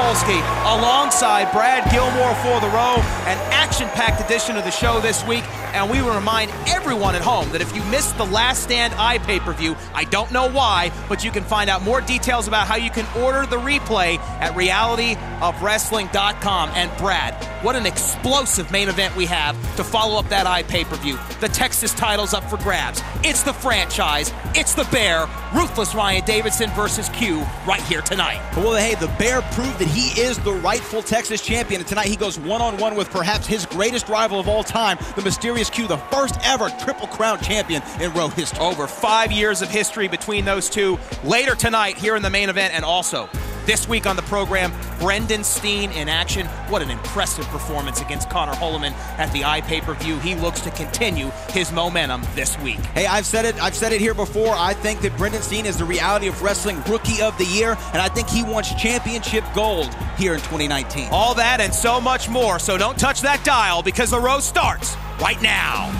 Matapolsky alongside Brad Gilmore for the row. An action-packed edition of the show this week, and we will remind everyone at home that if you missed the Last Stand pay-per-view, I don't know why, but you can find out more details about how you can order the replay at realityofwrestling.com. And Brad, what an explosive main event we have to follow up that pay-per-view. The Texas title's up for grabs. It's the franchise. It's the Bear. Ruthless Ryan Davidson versus Q right here tonight. Well, hey, the Bear proved that he is the rightful Texas champion, and tonight he goes one-on-one with perhaps his greatest rival of all time, the mysterious Q, the first ever Triple Crown champion in Row history. Over 5 years of history between those two. Later tonight here in the main event, and also this week on the program, Brendan Steen in action. What an impressive performance against Connor Holloman at the pay-per-view. He looks to continue his momentum this week. Hey, I've said it here before. I think that Brendan Steen is the Reality of Wrestling Rookie of the Year, and I think he wants championship gold here in 2019. All that and so much more, so don't touch that dial because the row starts right now.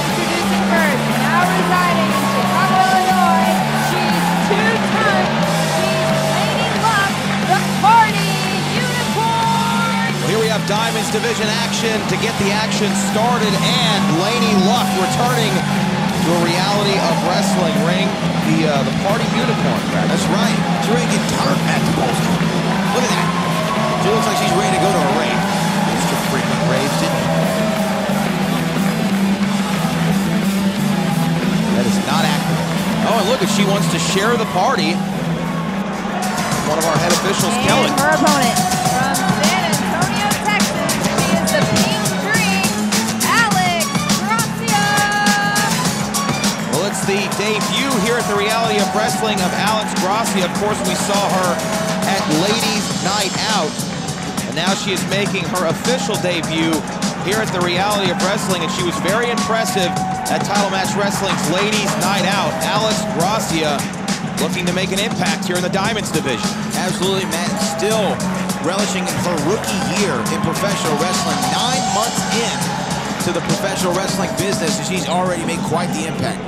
Introducing first, now residing in Chicago, Illinois, she's two-time Laynie Luck, the Party Unicorn. Here we have Diamonds Division action to get the action started, and Laynie Luck returning to a Reality of Wrestling ring, the Party Unicorn. That's right. She's ready to get turned at the post. Look at that. She looks like she's ready to go to a rave. Mr. Frequent Raves, didn't he? That is not accurate. Oh, and look, she wants to share the party. One of our head officials, And Kelly. her opponent from San Antonio, Texas, she is the Pink Dream, Alex Gracia. Well, it's the debut here at the Reality of Wrestling of Alex Gracia. Of course, we saw her at Ladies Night Out, and now she is making her official debut here at the Reality of Wrestling, and she was very impressive at Title Match Wrestling's Ladies Night Out. Alex Gracia looking to make an impact here in the Diamonds Division. Absolutely, Matt. Still relishing in her rookie year in professional wrestling. 9 months in to the professional wrestling business, and she's already made quite the impact.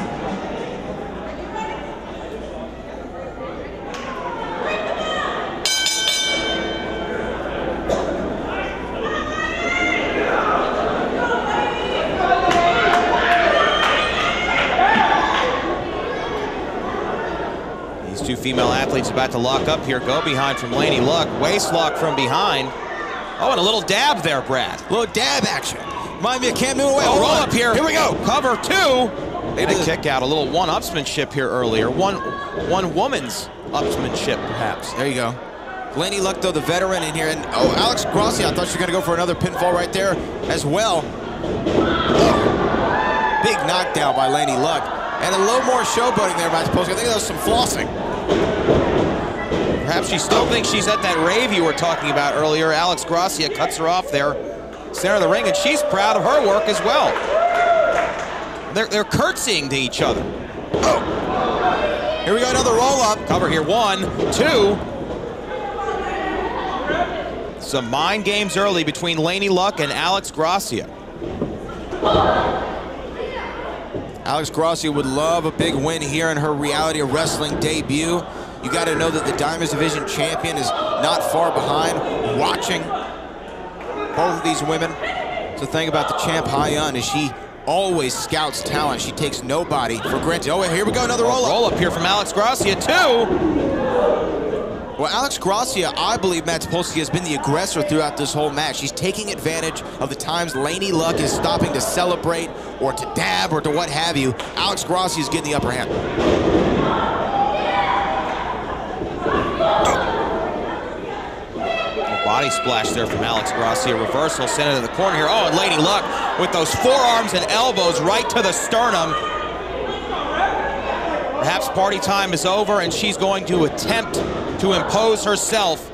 Two female athletes about to lock up here. Go behind from Laynie Luck. Waist lock from behind. Oh, and a little dab there, Brad. A little dab action. Remind me of Can't Move Away. Oh, roll up here. Here we go. Cover two. And a kick out. A little one-upsmanship here earlier. One woman's upsmanship, perhaps. There you go. Laynie Luck, though, the veteran in here. And, oh, Alex Gracia, I thought she was going to go for another pinfall right there as well. Oh. Big knockdown by Laynie Luck. And a little more showboating there, Matt Polsky. I think that was some flossing. Perhaps she still thinks she's at that rave you were talking about earlier. Alex Gracia cuts her off there, center of the ring, and she's proud of her work as well. They're curtsying to each other. Oh! Here we go, another roll-up. Cover here, 1, 2. Some mind games early between Laynie Luck and Alex Gracia. Alex Gracia would love a big win here in her Reality of Wrestling debut. You got to know that the Diamonds Division champion is not far behind, watching both of these women. So the thing about the champ Hyun is she always scouts talent. She takes nobody for granted. Oh, here we go, another roll-up. Roll-up here from Alex Gracia, 2. Well, Alex Gracia, I believe Matt Polsky has been the aggressor throughout this whole match. She's taking advantage of the times Laynie Luck is stopping to celebrate or to dab or to what have you. Alex Gracia is getting the upper hand. Body splash there from Alex Gracia. Reversal sent into the corner here. Oh, and Laynie Luck with those forearms and elbows right to the sternum. Perhaps party time is over, and she's going to attempt to impose herself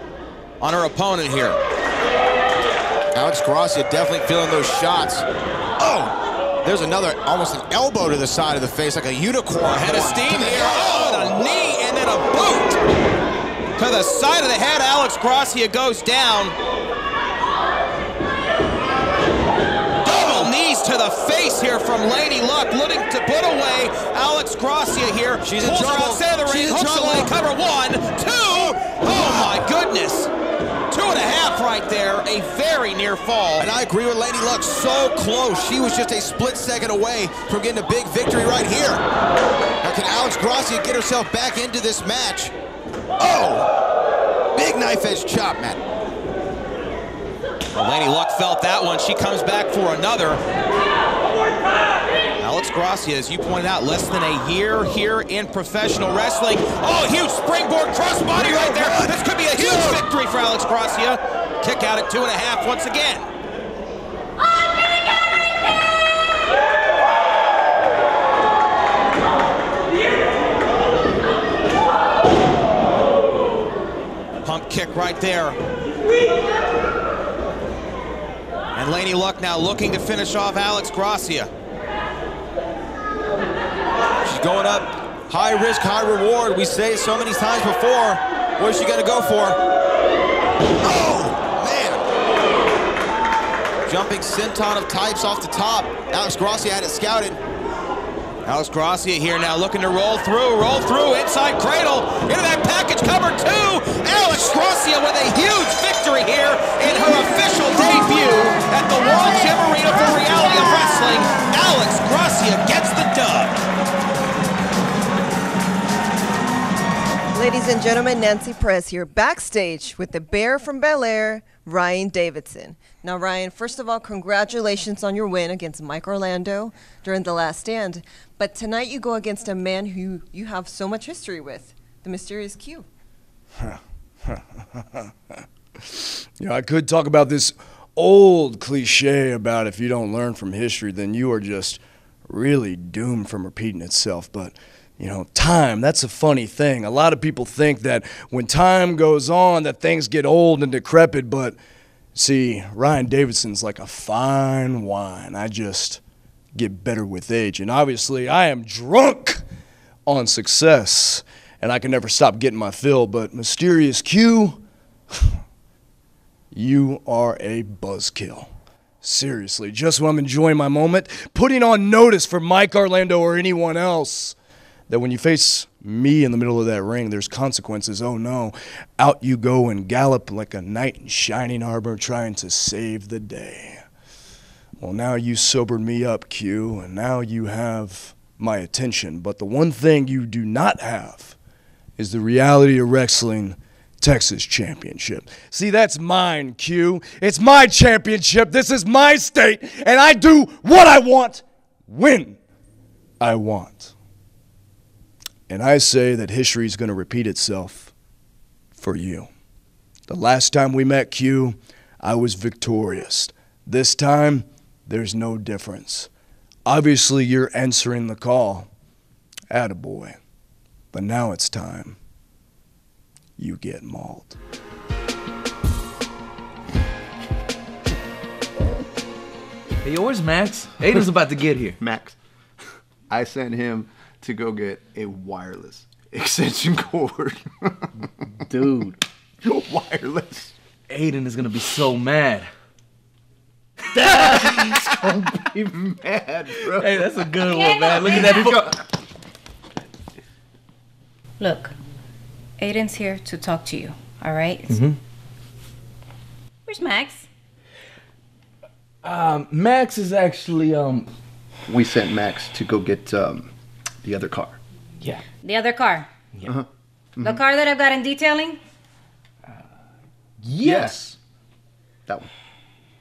on her opponent here. Alex Gracia definitely feeling those shots. Oh! There's another, almost an elbow to the side of the face, like a unicorn. Head of steam here. Oh, and a knee, and then a boot to the side of the head. Alex Gracia goes down. Double knees to the face here from Laynie Luck, looking to put away Alex Gracia here. She's in trouble. Outside of the ring. Hooks away. Cover 1, 2. Oh my a very near fall. And I agree with Laynie Luck, so close. She was just a split second away from getting a big victory right here. Now can Alex Gracia get herself back into this match? Oh! Big knife edge chop, Matt. Well, Laynie Luck felt that one. She comes back for another. Alex Gracia, as you pointed out, less than a year here in professional wrestling. Oh, huge springboard crossbody right there. This could be a huge victory for Alex Gracia. Kick out at 2.5 once again. Pump kick right there. And Laynie Luck now looking to finish off Alex Gracia. She's going up, high risk, high reward. We say it so many times before. Where's she gonna go for? Oh, man. Jumping senton of types off the top. Alex Gracia had it scouted. Alex Gracia here now looking to roll through, inside cradle, into that package cover two. Alex Gracia with a huge victory here in her official debut at the World Gym Arena for Reality of Wrestling. Alex Gracia gets the dub. Ladies and gentlemen, Nancy Perez here backstage with the Bear from Bel Air, Ryan Davidson. Now, Ryan, first of all, congratulations on your win against Mike Orlando during The Last Stand. But tonight you go against a man who you have so much history with, the Mysterious Q. Yeah, I could talk about this old cliche about if you don't learn from history, then you are just really doomed from repeating itself. But you know, time, that's a funny thing. A lot of people think that when time goes on that things get old and decrepit, but see, Ryan Davidson's like a fine wine. I just get better with age. And obviously, I am drunk on success, and I can never stop getting my fill. But Mysterious Q, you are a buzzkill. Seriously, just when I'm enjoying my moment, putting on notice for Mike Orlando or anyone else that when you face me in the middle of that ring, there's consequences. Oh no, out you go and gallop like a knight in shining armor trying to save the day. Well, now you sobered me up, Q, and now you have my attention. But the one thing you do not have is the Reality of Wrestling Texas Championship. See, that's mine, Q. It's my championship. This is my state, and I do what I want when I want. And I say that history is going to repeat itself for you. The last time we met, Q, I was victorious. This time, there's no difference. Obviously, you're answering the call. Attaboy. But now it's time. You get mauled. Hey, where's Max? Aiden's about to get here. Max, I sent him to go get a wireless extension cord. Dude. Wireless. Aiden is gonna be so mad. He's gonna be mad, bro. Hey, that's a good one, man. Look at that. Look, Aiden's here to talk to you, all right? Mm-hmm. Where's Max? Max is actually, We sent Max to go get the other car. Yeah. The other car? Yeah. Uh-huh. Mm-hmm. The car that I've got in detailing? Yes. That one.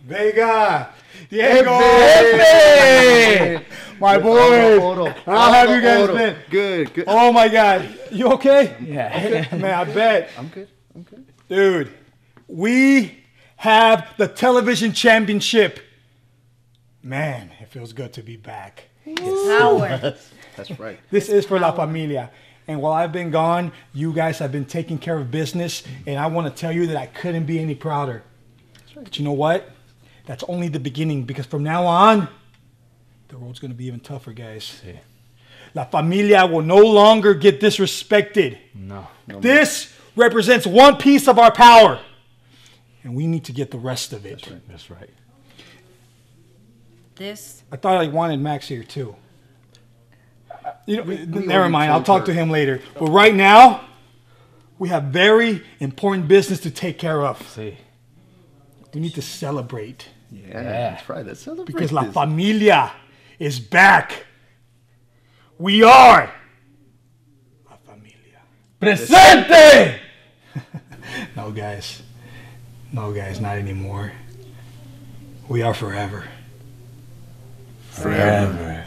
Vega, Diego, Hey! my boy. Oro. How have you guys been? Good, good. Oh my God, you okay? Yeah. Man, I bet. I'm good. Dude, we have the television championship. Man, it feels good to be back. Power. That's right. This is for La Familia. And while I've been gone, you guys have been taking care of business, and I want to tell you that I couldn't be any prouder. But you know what? That's only the beginning, because from now on, the road's going to be even tougher, guys. Sí. La Familia will no longer get disrespected. No. This represents one piece of our power, and we need to get the rest of it. That's right. This? I thought I wanted Max here, too. Never mind, I'll talk to him later. But right now, we have very important business to take care of. See. We need to celebrate. Yeah, that's right. Let's celebrate Because La this. Familia is back. We are La Familia. Presente! No, guys. No, guys, not anymore. We are forever. Forever.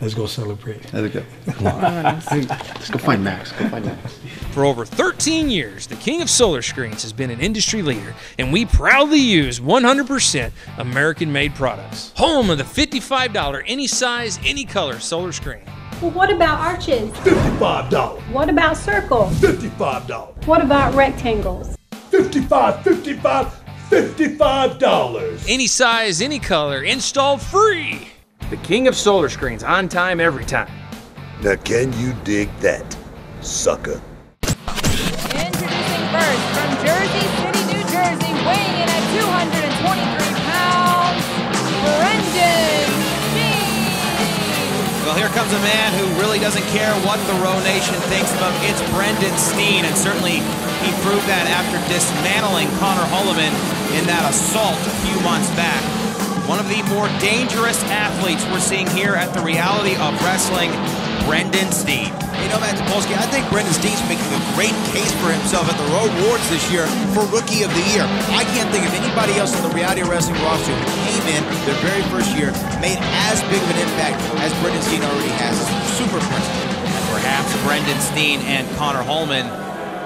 Let's go celebrate. Let's go. Let's go find Max. Go find Max. For over 13 years, the King of Solar Screens has been an industry leader, and we proudly use 100% American-made products. Home of the $55 any size, any color solar screen. Well, what about arches? $55. What about circles? $55. What about rectangles? $55. Any size, any color, installed free. The King of Solar Screens, on time, every time. Now can you dig that, sucker? Introducing first from Jersey City, New Jersey, weighing in at 223 pounds, Brendan Steen. Well, here comes a man who really doesn't care what the Row Nation thinks of him. It's Brendan Steen, and certainly he proved that after dismantling Connor Holloman in that assault a few months back. One of the more dangerous athletes we're seeing here at the Reality of Wrestling, Brendan Steen. You know, Matt Topolsky, I think Brendan Steen's making a great case for himself at the Road Awards this year for Rookie of the Year. I can't think of anybody else in the Reality of Wrestling roster who came in their very first year, made as big of an impact as Brendan Steen already has. It's super impressive. And perhaps Brendan Steen and Connor Holloman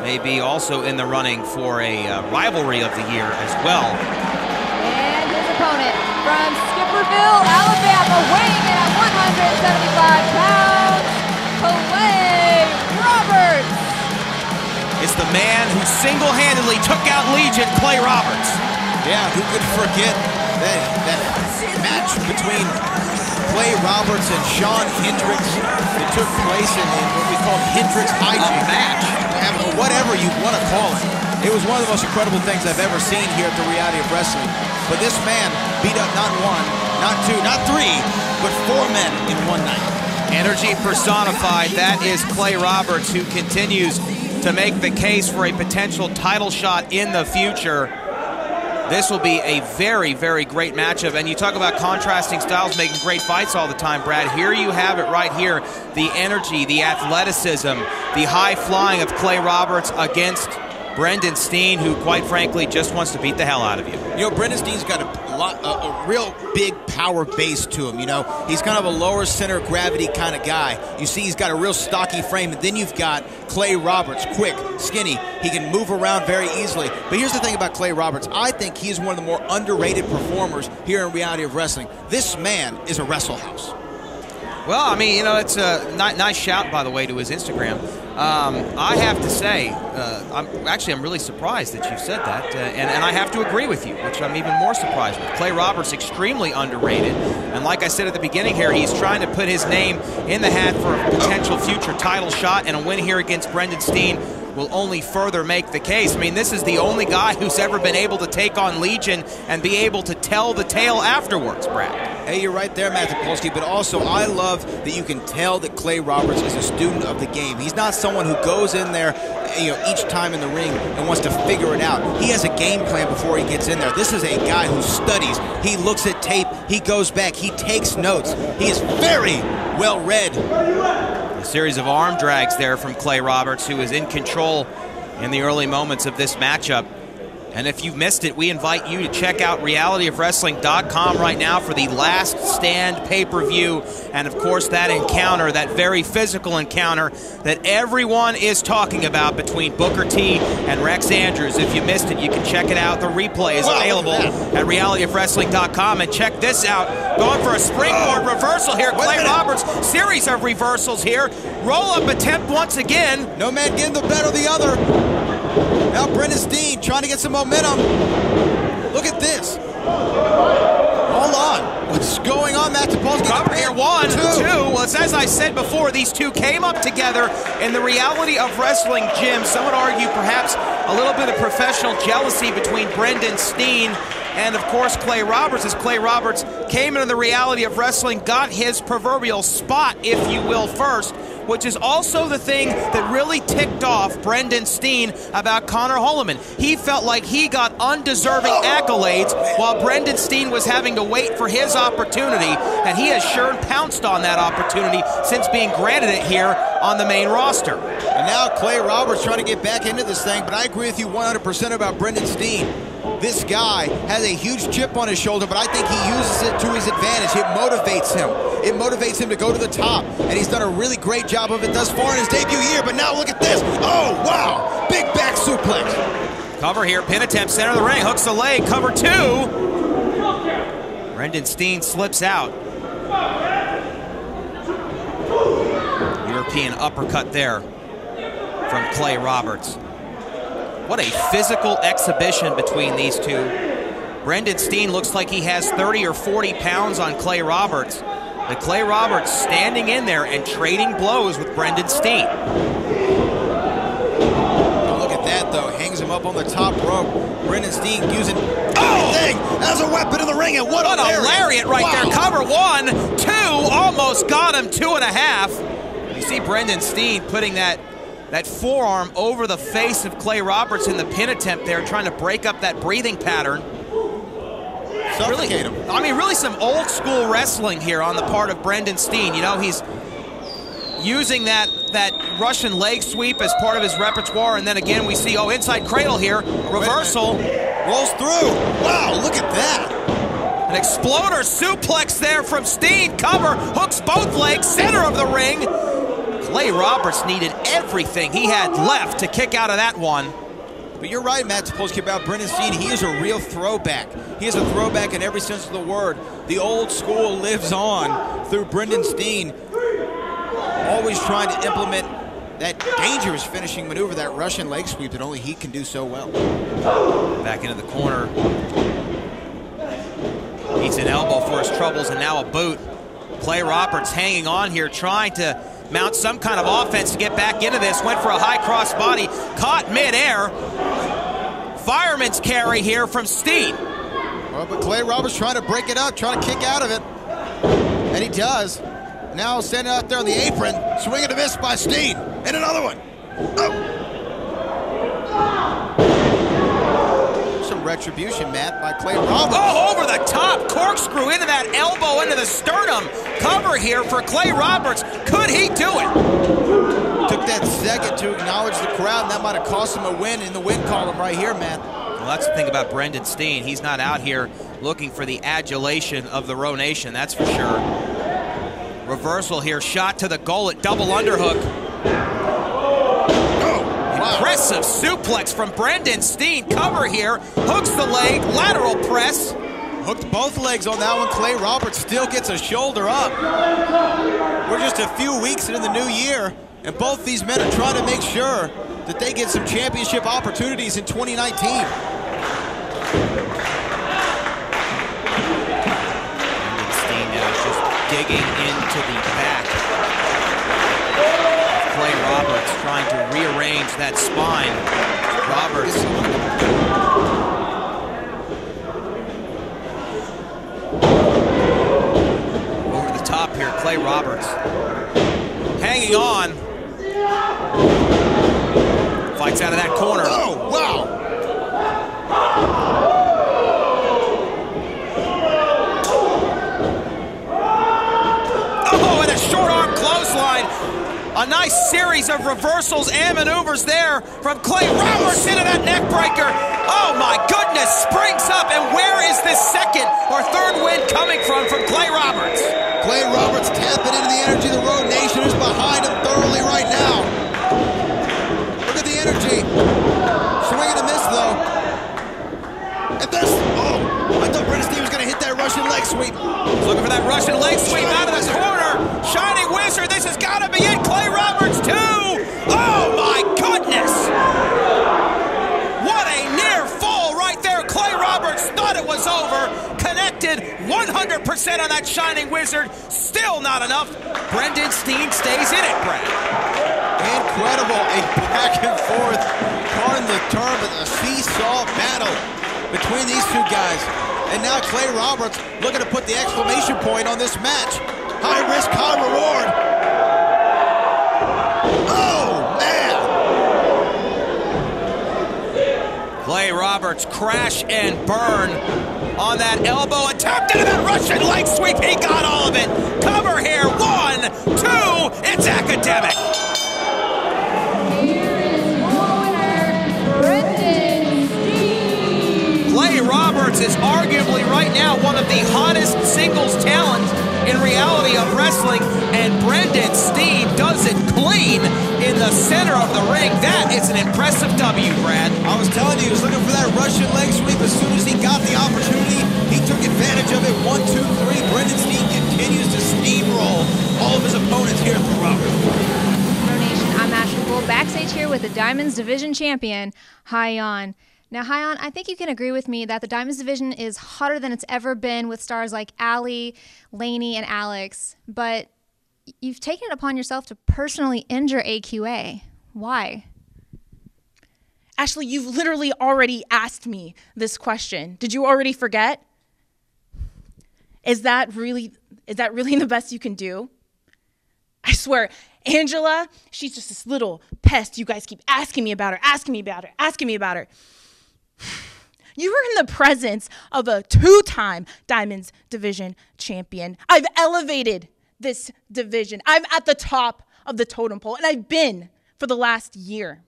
may be also in the running for a Rivalry of the Year as well. And his opponent from Skipperville, Alabama, weighing in at 175 pounds, Clay Roberts. It's the man who single-handedly took out Legion, Clay Roberts. Yeah, who could forget that match between Clay Roberts and Sean Hendricks that took place in what we call Hendricks Hygiene match. Whatever you want to call it. It was one of the most incredible things I've ever seen here at the Reality of Wrestling. But this man beat up not one, not two, not three, but 4 men in one night. Energy personified, that is Clay Roberts, who continues to make the case for a potential title shot in the future. This will be a very, very great matchup. And you talk about contrasting styles, making great fights all the time, Brad. Here you have it right here. The energy, the athleticism, the high flying of Clay Roberts against Brendan Steen, who quite frankly just wants to beat the hell out of you. You know, Brendan Steen's got a real big power base to him, you know. He's kind of a lower center of gravity kind of guy. You see he's got a real stocky frame, and then you've got Clay Roberts, quick, skinny. He can move around very easily. But here's the thing about Clay Roberts. I think he's one of the more underrated performers here in Reality of Wrestling. This man is a wrestle house. Well, I mean, you know, it's a nice shout, by the way, to his Instagram. I have to say, I'm really surprised that you said that, and I have to agree with you, which I'm even more surprised with. Clay Roberts, extremely underrated, and like I said at the beginning here, he's trying to put his name in the hat for a potential future title shot, and a win here against Brendan Steen will only further make the case. I mean, this is the only guy who's ever been able to take on Legion and be able to tell the tale afterwards, Brad. Hey, you're right there, Matt Topolsky, but also I love that you can tell that Clay Roberts is a student of the game. He's not someone who goes in there, you know, each time in the ring and wants to figure it out. He has a game plan before he gets in there. This is a guy who studies. He looks at tape. He goes back. He takes notes. He is very well read. A series of arm drags there from Clay Roberts, who is in control in the early moments of this matchup. And if you've missed it, we invite you to check out realityofwrestling.com right now for the Last Stand pay-per-view. And, of course, that encounter, that very physical encounter that everyone is talking about between Booker T and Rex Andrews. If you missed it, you can check it out. The replay is available at realityofwrestling.com. And check this out. Going for a springboard reversal here. Clay Roberts, series of reversals here. Roll-up attempt once again. No man getting the better of the other. Now Brendan Steen trying to get some momentum. Look at this. Hold on. What's going on, Matt Topolsky? Cover here, 1, 2. Well, it's as I said before, these two came up together in the Reality of Wrestling gym. Some would argue perhaps a little bit of professional jealousy between Brendan Steen and, of course, Clay Roberts, as Clay Roberts came into the Reality of Wrestling, got his proverbial spot, if you will, first, which is also the thing that really ticked off Brendan Steen about Connor Holloman. He felt like he got undeserving accolades while Brendan Steen was having to wait for his opportunity, and he has sure pounced on that opportunity since being granted it here on the main roster. And now Clay Roberts trying to get back into this thing, but I agree with you 100% about Brendan Steen. This guy has a huge chip on his shoulder, but I think he uses it to his advantage. It motivates him. It motivates him to go to the top, and he's done a really great job of it thus far in his debut year. But now look at this. Oh, wow. Big back suplex. Cover here, pin attempt, center of the ring, hooks the leg, cover 2. Brendan Steen slips out. European uppercut there from Clay Roberts. What a physical exhibition between these two. Brendan Steen looks like he has 30 or 40 pounds on Clay Roberts. But Clay Roberts standing in there and trading blows with Brendan Steen. Oh, look at that, though. Hangs him up on the top rope. Brendan Steen using everything as a weapon in the ring. And what a lariat right there. Cover 1, 2, almost got him, 2.5. You see Brendan Steen putting that forearm over the face of Clay Roberts in the pin attempt there, trying to break up that breathing pattern. Suffocate him. I mean, really some old school wrestling here on the part of Brendan Steen. You know, he's using that Russian leg sweep as part of his repertoire, and then again we see, inside cradle here, reversal. Rolls through. Wow, look at that. An exploder suplex there from Steen. Cover, hooks both legs, center of the ring. Clay Roberts needed everything he had left to kick out of that one. But you're right, Matt Sapolsky, about Brendan Steen. He is a real throwback. He is a throwback in every sense of the word. The old school lives on through Brendan Steen. Always trying to implement that dangerous finishing maneuver, that Russian leg sweep that only he can do so well. Back into the corner. Meets an elbow for his troubles and now a boot. Clay Roberts hanging on here, trying to mount some kind of offense to get back into this. Went for a high cross body, caught midair. Fireman's carry here from Steen. Well, but Clay Roberts trying to break it up, trying to kick out of it. And he does. Now standing out there on the apron, swing and a miss by Steen. And another one. Some retribution, Matt, by Clay Roberts. Oh, over the top, corkscrew into that elbow, into the sternum. Cover here for Clay Roberts. Could he do it? Took that second to acknowledge the crowd, and that might have cost him a win in the win column right here, Matt. Well, that's the thing about Brendan Steen. He's not out here looking for the adulation of the Row Nation, that's for sure. Reversal here, shot to the gullet, double underhook. Impressive suplex from Brendan Steen. Cover here, hooks the leg, lateral press. Hooked both legs on that one. Clay Roberts still gets a shoulder up. We're just a few weeks into the new year, and both these men are trying to make sure that they get some championship opportunities in 2019. Brendan Steen now just digging into the back. Clay Roberts trying to rearrange that spine. Roberts. Over the top here, Clay Roberts. Hanging on. Fights out of that corner. Oh, wow. Oh, and a short arm clothesline. A nice series of reversals and maneuvers there from Clay Roberts into that neck breaker. Oh my goodness, springs up, and where is this second or third win coming from Clay Roberts? Clay Roberts tapping into the energy. The Road Nation is behind him thoroughly right now. Look at the energy. Swing and a miss, though. And this, I thought Brendan Steen was going to hit that Russian leg sweep. He's looking for that Russian leg sweep out of the corner. Shining Wizard, this has got to be it. Clay Roberts, too. Oh, my goodness. What a near fall right there. Clay Roberts thought it was over. Connected 100% on that Shining Wizard. Still not enough. Brendan Steen stays in it, Brad. Incredible. A back and forth, pardon the term, but a seesaw battle between these two guys. And now Clay Roberts looking to put the exclamation point on this match. High risk, high reward. Clay Roberts crash and burn on that elbow attempt into that Russian leg sweep. He got all of it. Cover here. 1, 2. It's academic. Here is your winner, Brendan Steen. Clay Roberts is arguably right now one of the hottest singles talents in reality of wrestling, and Brendan Steen does it clean in the center of the ring. That is an impressive W, Brad. I was telling you, he was looking for that Russian leg sweep. As soon as he got the opportunity, he took advantage of it. 1, 2, 3. Brendan Steen continues to steamroll all of his opponents here at the Robert. Pro Nation, I'm Ashley Bull, backstage here with the Diamonds Division Champion, Hyon. Now, Hyon, I think you can agree with me that the Diamonds Division is hotter than it's ever been with stars like Allie, Laynie, and Alex. But you've taken it upon yourself to personally injure AQA. Why? Ashley, you've literally already asked me this question. Did you already forget? Is that really the best you can do? I swear, Angela, she's just this little pest. You guys keep asking me about her, asking me about her, asking me about her. You were in the presence of a 2-time Diamonds Division champion. I've elevated this division. I'm at the top of the totem pole, and I've been for the last year.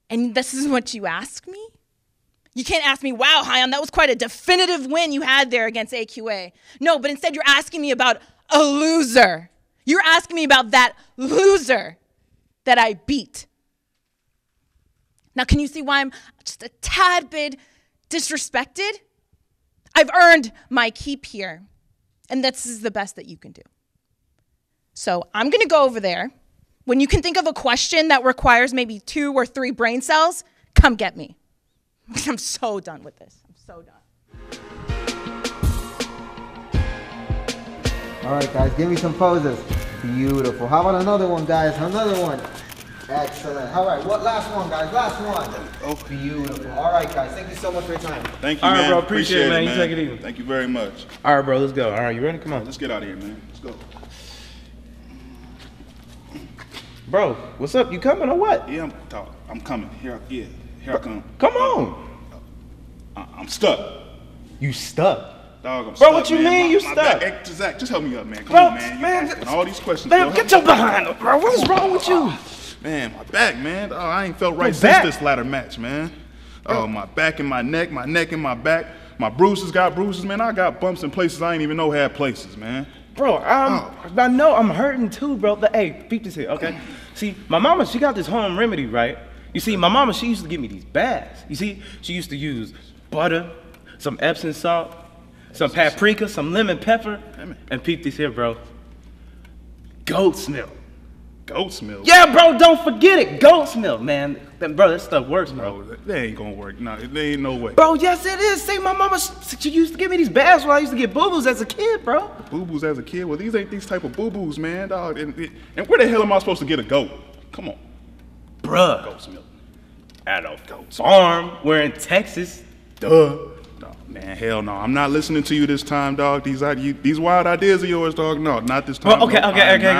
And this is what you ask me? You can't ask me, wow, Hyon, that was quite a definitive win you had there against AQA. No, but instead you're asking me about a loser. You're asking me about that loser that I beat. Now, can you see why I'm just a tad bit disrespected? I've earned my keep here, and this is the best that you can do. So I'm going to go over there. When you can think of a question that requires maybe 2 or 3 brain cells, come get me. I'm so done with this. I'm so done. All right, guys, give me some poses. Beautiful. How about another one, guys? Another one. Excellent. All right, what last one, guys? Last one. Oh, beautiful. All right, guys, thank you so much for your time. Thank you, all man. All right, bro, appreciate it, man. You take it easy. Thank you very much. All right, bro, let's go. All right, you ready? Come on. Let's get out of here, man. Let's go. Bro, what's up? You coming or what? Yeah, I'm coming. Here I come. Come on. I'm stuck. You stuck? Dog, I'm bro, stuck, what you man. mean you stuck? Hey, Zach, just help me up, man. Come bro, on, man. You're asking all these questions. Man, get your behind up, bro. What is wrong with you? Man, my back, man. Oh, I ain't felt right since this ladder match, man. Oh, my back and my neck and my back. My bruises got bruises, man. I got bumps in places I ain't even know had places, man. Bro, I know I'm hurting too, bro. But hey, peep this here, okay? See, my mama, she got this home remedy, right? You see, my mama, she used to give me these baths. You see, she used to use butter, some Epsom salt, some paprika, some lemon pepper, and peep this here, bro. Goat's milk. Goat's milk? Yeah, bro, don't forget it. Goat's milk, man. Bro, that stuff works, bro. No, that ain't gonna work. No, there ain't no way. Bro, yes, it is. See, my mama, she used to give me these baths when I used to get boo-boos as a kid, bro. Boo-boos as a kid? Well, these ain't these type of boo-boos, man, dog. And where the hell am I supposed to get a goat? Come on. Bruh. Goat's milk. At a farm. We're in Texas. Duh. No, man, hell no. I'm not listening to you this time, dog. These wild ideas of yours, dog. No, not this time. Bro, okay,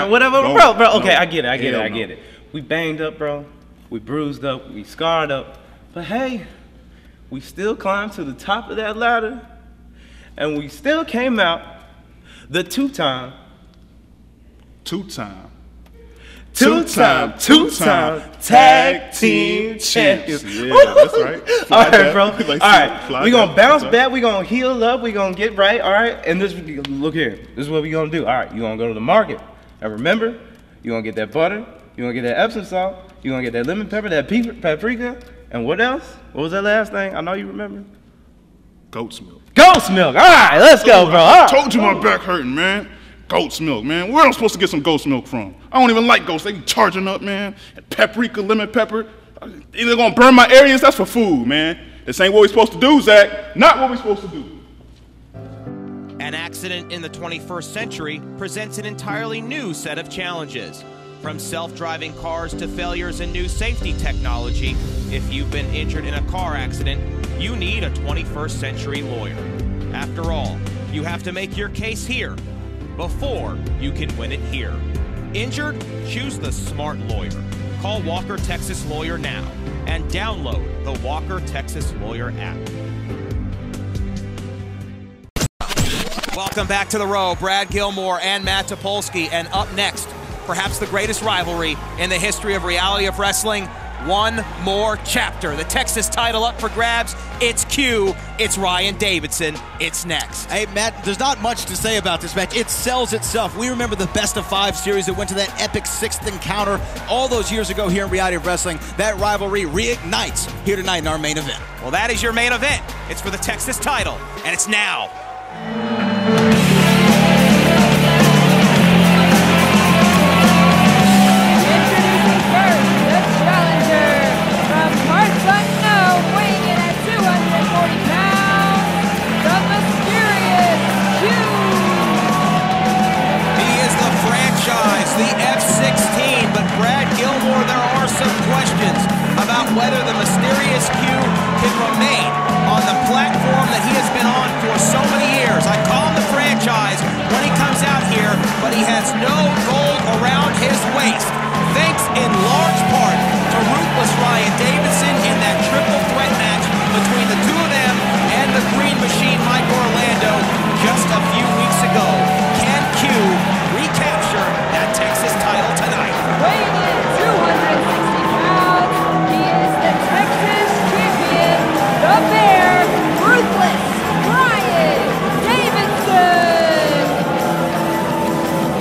whatever, bro. Okay, I get it. We banged up, bro. We bruised up. We scarred up. But hey, we still climbed to the top of that ladder, and we still came out the two-time tag team champions. Yeah, that's right. All right, bro. All right, we're going to bounce back. We're going to heal up. We're going to get right, all right? And this, look here. This is what we're going to do. All right, you're going to go to the market. And remember, you're going to get that butter. You're going to get that Epsom salt. You're going to get that lemon pepper, that paprika. And what else? What was that last thing? I know you remember. Goat's milk. Goat's milk. All right, let's go, bro. I told you my back hurting, man. Goat's milk, man. Where am I supposed to get some goat's milk from? I don't even like goats. They be charging up, man. And paprika, lemon pepper. Either gonna burn my areas. That's for food, man. This ain't what we're supposed to do, Zach. Not what we're supposed to do. An accident in the 21st century presents an entirely new set of challenges. From self-driving cars to failures in new safety technology, if you've been injured in a car accident, you need a 21st century lawyer. After all, you have to make your case here before you can win it here. Injured? Choose the smart lawyer. Call Walker Texas Lawyer now. and download the Walker Texas Lawyer app. Welcome back to the Row. Brad Gilmore and Matt Topolsky. And up next, perhaps the greatest rivalry in the history of Reality of Wrestling. One more chapter. The Texas title up for grabs. It's Q. It's Ryan Davidson. It's next. Hey, Matt, there's not much to say about this match. It sells itself. We remember the best-of-5 series that went to that epic 6th encounter all those years ago here in Reality of Wrestling. That rivalry reignites here tonight in our main event. Well, that is your main event. It's for the Texas title, and it's now. The F-16, but Brad Gilmore, there are some questions about whether the mysterious Q can remain on the platform that he has been on for so many years. I call him the franchise when he comes out here, but he has no gold around his waist, thanks in large part to ruthless Ryan Davidson in that triple threat match between the two of them and the Green Machine Mike Orlando just a few weeks ago. Can Q recapture that Texas title tonight? Weighing in 260 pounds, he is the Texas champion, the Bear, ruthless Ryan Davidson.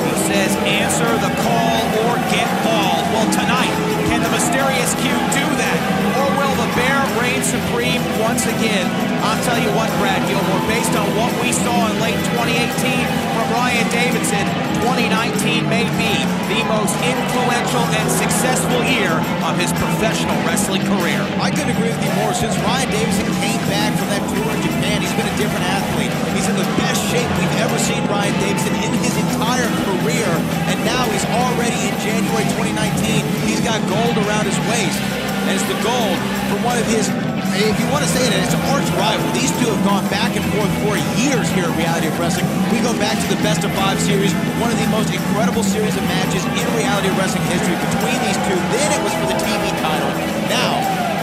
He says, answer the call or get bald. Well, tonight, can the mysterious Q do that? Or will the Bear reign supreme once again? I'll tell you what, Brad Gilmore, based on what we saw in late 2018 from Ryan Davidson, 2019 may be the most influential and successful year of his professional wrestling career. I couldn't agree with you more. Since Ryan Davidson came back from that tour in Japan, he's been a different athlete. He's in the best shape we've ever seen Ryan Davidson in his entire career, and now he's already in January 2019. He's got gold around his waist, and it's the gold for one of his, if you want to say it, it's an arch rival. These two have gone back and forth for years here at Reality of Wrestling. We go back to the best-of-5 series, one of the most incredible series of matches in Reality of Wrestling history between these two. Then it was for the TV title. Now,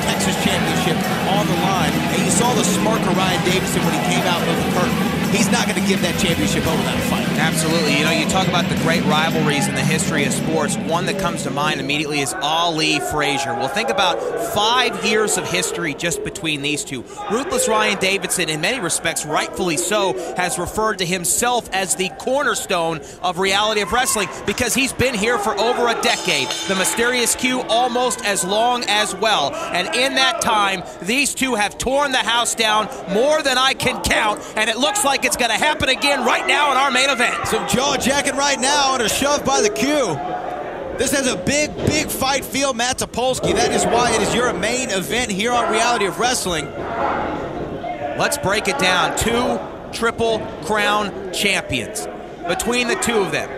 Texas Championship on the line. And you saw the smirk of Ryan Davidson when he came out of the curtain. He's not going to give that championship over without a fight. Absolutely. You know, you talk about the great rivalries in the history of sports. One that comes to mind immediately is Ali Frazier. Well, think about 5 years of history just between these two. Ruthless Ryan Davidson, in many respects, rightfully so, has referred to himself as the cornerstone of Reality of Wrestling because he's been here for over a decade. The mysterious Q almost as long as well. And in that time, these two have torn the house down more than I can count, and it looks like it's going to happen again right now in our main event. Some jaw-jacking right now and a shove by the Q. This has a big, big fight feel, Matt Topolsky. That is why it is your main event here on Reality of Wrestling. Let's break it down. 2 Triple Crown champions. Between the two of them,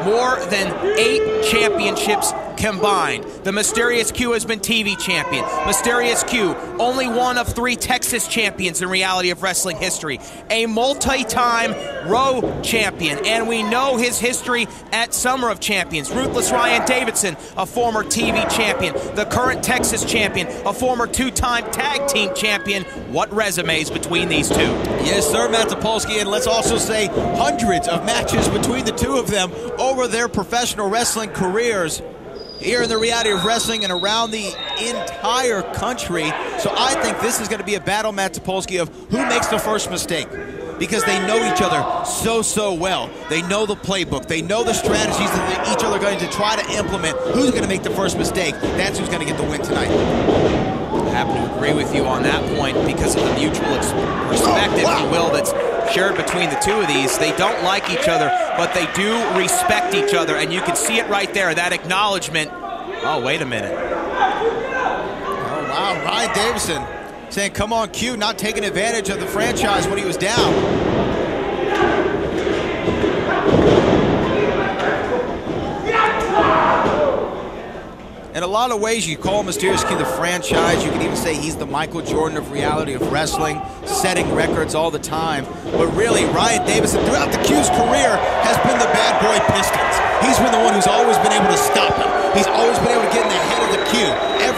more than 8 championships combined. The Mysterious Q has been TV champion. Mysterious Q, only one of 3 Texas champions in Reality of Wrestling history. A multi-time Row champion, and we know his history at Summer of Champions. Ruthless Ryan Davidson, a former TV champion. The current Texas champion, a former 2-time tag team champion. What resumes between these two? Yes, sir, Matt Topolsky, and let's also say hundreds of matches between the two of them over their professional wrestling careers here in the Reality of Wrestling and around the entire country. So I think this is going to be a battle, Matt Topolsky, of who makes the first mistake, because they know each other so well. They know the playbook. They know the strategies that each other are going to try to implement. Who's going to make the first mistake? That's who's going to get the win tonight. I happen to agree with you on that point because of the mutual respect, if you will, that's shared between the two of these. They don't like each other, but they do respect each other, and you can see it right there, that acknowledgement. Oh, wait a minute. Oh, wow, Ryan Davidson saying, come on, Q, not taking advantage of the franchise when he was down. In a lot of ways, you call Mysterious Q the franchise. You can even say he's the Michael Jordan of Reality of Wrestling, setting records all the time. But really, Ryan Davidson, throughout the Q's career, has been the bad boy Pistons. He's been the one who's always been able to stop him. He's always been able to get in the head of the Q.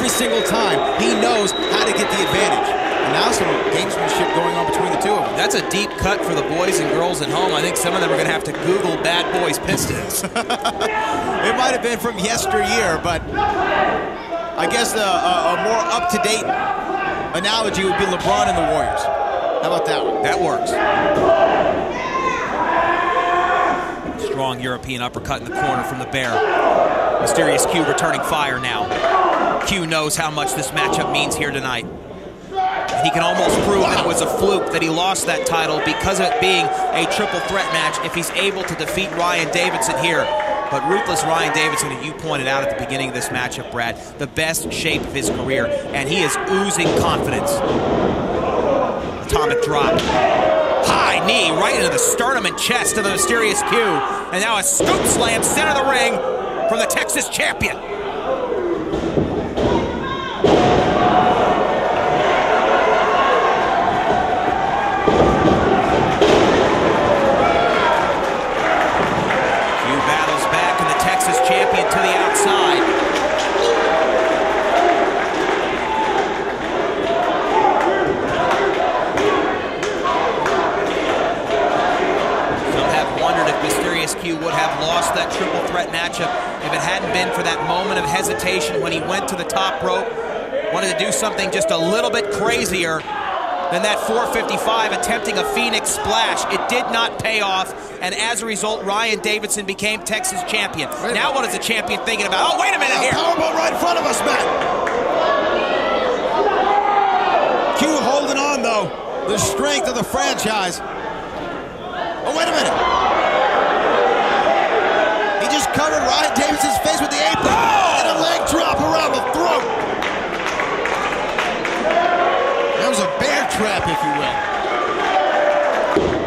every single time. He knows how to get the advantage. And now some gamesmanship going on between the two of them. That's a deep cut for the boys and girls at home. I think some of them are going to have to Google Bad Boys Pistons. It might have been from yesteryear, but I guess a more up-to-date analogy would be LeBron and the Warriors. How about that one? That works. Strong European uppercut in the corner from the Bear. Mysterious Q returning fire now. Q knows how much this matchup means here tonight. He can almost prove that it was a fluke that he lost that title because of it being a triple threat match if he's able to defeat Ryan Davidson here. But ruthless Ryan Davidson, as you pointed out at the beginning of this matchup, Brad, the best shape of his career, and he is oozing confidence. Atomic drop. High knee right into the sternum and chest of the Mysterious Q. And now a scoop slam center of the ring from the Texas champion. Champion to the outside. Some have wondered if Mysterious Q would have lost that triple threat matchup if it hadn't been for that moment of hesitation when he went to the top rope, wanted to do something just a little bit crazier than that 455, attempting a Phoenix splash. It did not pay off, and as a result, Ryan Davidson became Texas champion. Now what is the champion thinking about? Oh, wait a minute here. Powerbomb right in front of us, Matt. Q holding on, though. The strength of the franchise. Oh, wait a minute. He just covered Ryan Davidson's face with the apron. And a leg drop around the throat. That was a bear trap, if you will.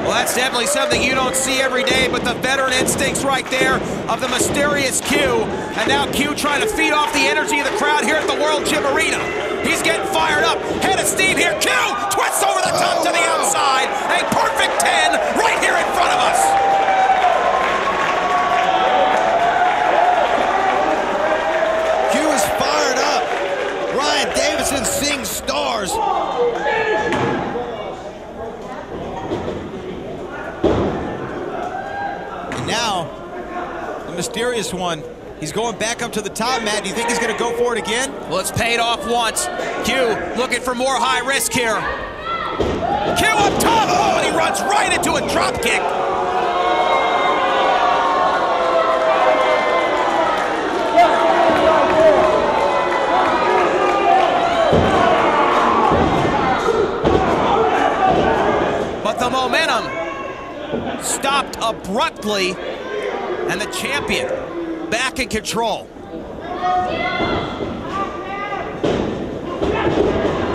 Well, that's definitely something you don't see every day, but the veteran instincts right there of the Mysterious Q. And now Q trying to feed off the energy of the crowd here at the World Gym Arena. He's getting fired up. Head of steam here. Q twists over the top to the outside. A perfect 10 right here in front of us. Q is fired up. Ryan Davidson sings stars. And now, the Mysterious One, he's going back up to the top, Matt. Do you think he's going to go for it again? Well, it's paid off once. Q looking for more high risk here. Q up top. Oh, and he runs right into a drop kick. But the momentum stopped abruptly, and the champion back in control.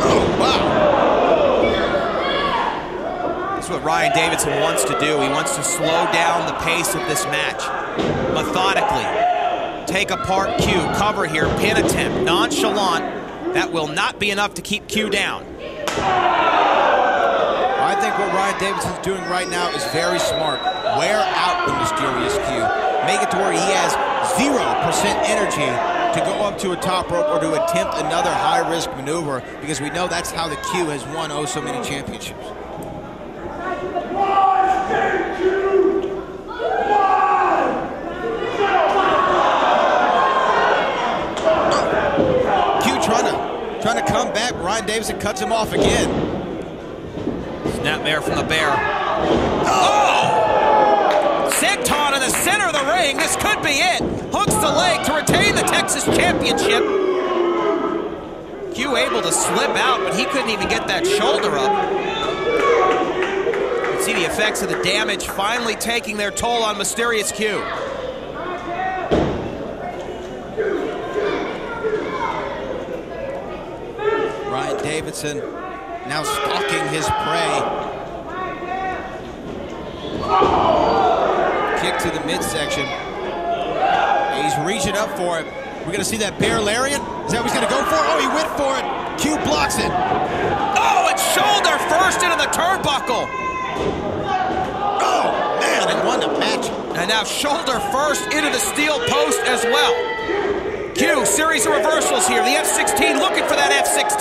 Oh, wow. That's what Ryan Davidson wants to do. He wants to slow down the pace of this match. Methodically. Take apart Q, cover here, pin attempt, nonchalant. That will not be enough to keep Q down. I think what Ryan Davidson's doing right now is very smart. Wear out the Mysterious Q. Make it to where he has 0% energy to go up to a top rope or to attempt another high-risk maneuver, because we know that's how the Q has won oh so many championships. Q trying to come back. Ryan Davidson cuts him off again. Snapmare from the Bear. Oh! Senton in the center of the ring. This could be it. Hooks the leg to retain the Texas Championship. Q able to slip out, but he couldn't even get that shoulder up. You can see the effects of the damage finally taking their toll on Mysterious Q. Ryan Davidson now stalking his prey. Kick to the midsection. He's reaching up for it. We're going to see that bear lariat. Is that what he's going to go for? Oh, he went for it. Q blocks it. Oh, and shoulder first into the turnbuckle. Oh, man, and won the match. And now shoulder first into the steel post as well. Q Q, series of reversals here. The F-16 looking for that F-16.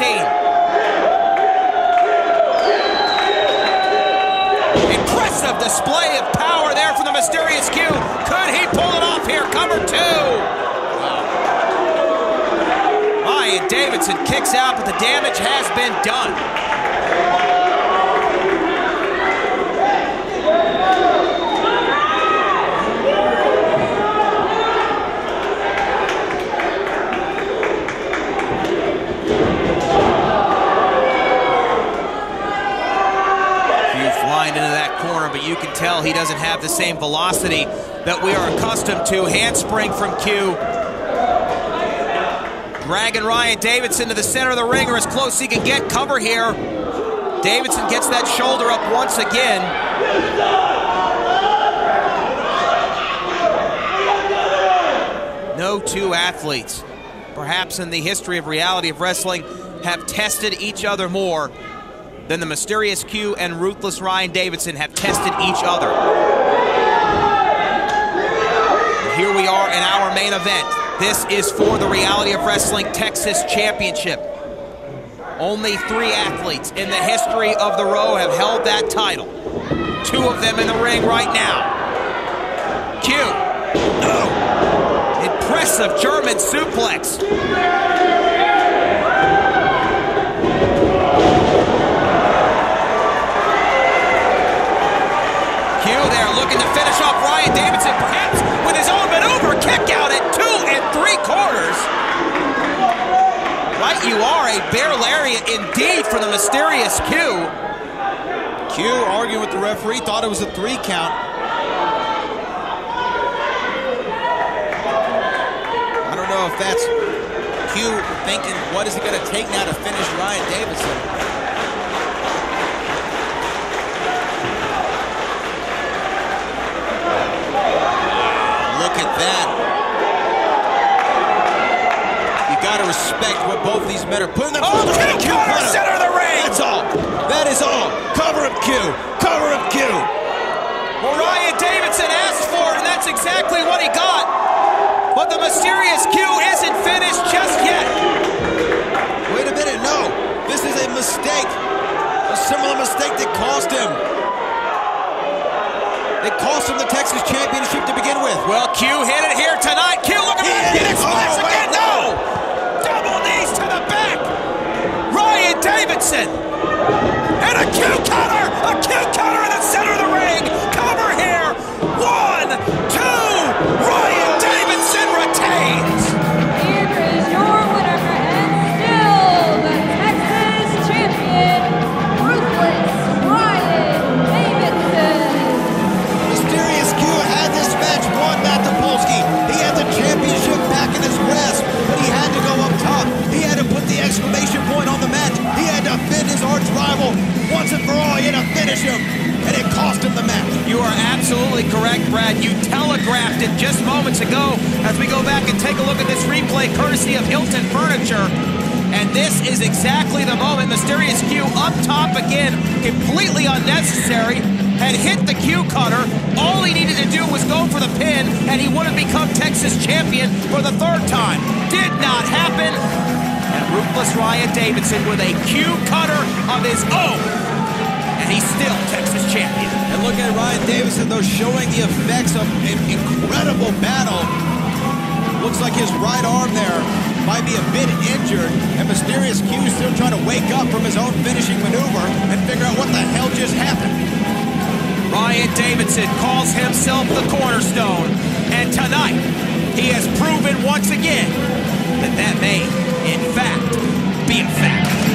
Impressive display of power there from the mysterious Q. Could he pull it off here? Cover 2. Ryan Davidson kicks out, but the damage has been done. Flying into that corner, but you can tell he doesn't have the same velocity that we are accustomed to. Handspring from Q. Dragging Ryan Davidson to the center of the ring, or as close as he can get. Cover here. Davidson gets that shoulder up once again. No two athletes, perhaps in the history of reality of wrestling, have tested each other more than the mysterious Q and ruthless Ryan Davidson have tested each other. And here we are in our main event. This is for the Reality of Wrestling Texas Championship. Only 3 athletes in the history of the row have held that title. 2 of them in the ring right now. Q. Oh. Impressive German suplex. Looking to finish off Ryan Davidson, perhaps with his own maneuver. Kick out at 2 3/4. Right, you are a bear lariat indeed for the mysterious Q. Q arguing with the referee, thought it was a 3 count. I don't know if that's Q thinking, what is it going to take now to finish Ryan Davidson? Look at that. You got to respect what both these men are putting. Oh, Q cover, center of the ring. That's all. That is all. Cover up Q. Cover up Q. Well, Ryan Davidson asked for it, and that's exactly what he got. But the mysterious Q isn't finished just yet. Wait a minute, no. This is a mistake. A similar mistake that cost him. It cost him the Texas Championship to begin with. Well, Q hit it here tonight. Q looking for the next splash again. No! Double knees to the back. Ryan Davidson. And a Q cutter. A Q cutter in the center of the ring. Cover here. 1, 2. Ryan Davidson retains. Here is your winner and still the Texas champion, ruthless Ryan Davidson. Mysterious Q had this match won, Matt Topolsky. He had the championship back in his grasp, but he had to go up top. He had to put the exclamation point on the match. He had to pin his arch rival once and for all. He had to finish him, and it cost him the match. You are absolutely correct, Brad. You telegraphed it just moments ago as we go back and take a look at this replay courtesy of Hilton Furniture. And this is exactly the moment. Mysterious Q up top again, completely unnecessary, had hit the Q cutter. All he needed to do was go for the pin, and he would have become Texas champion for the 3rd time. Did not happen. And ruthless Ryan Davidson with a Q cutter of his own. And he's still Texas champion. And look at Ryan Davidson, though, showing the effects of an incredible battle. Looks like his right arm there might be a bit injured, and Mysterious Q is still trying to wake up from his own finishing maneuver and figure out what the hell just happened. Ryan Davidson calls himself the cornerstone, and tonight he has proven once again that may, in fact, be a fact.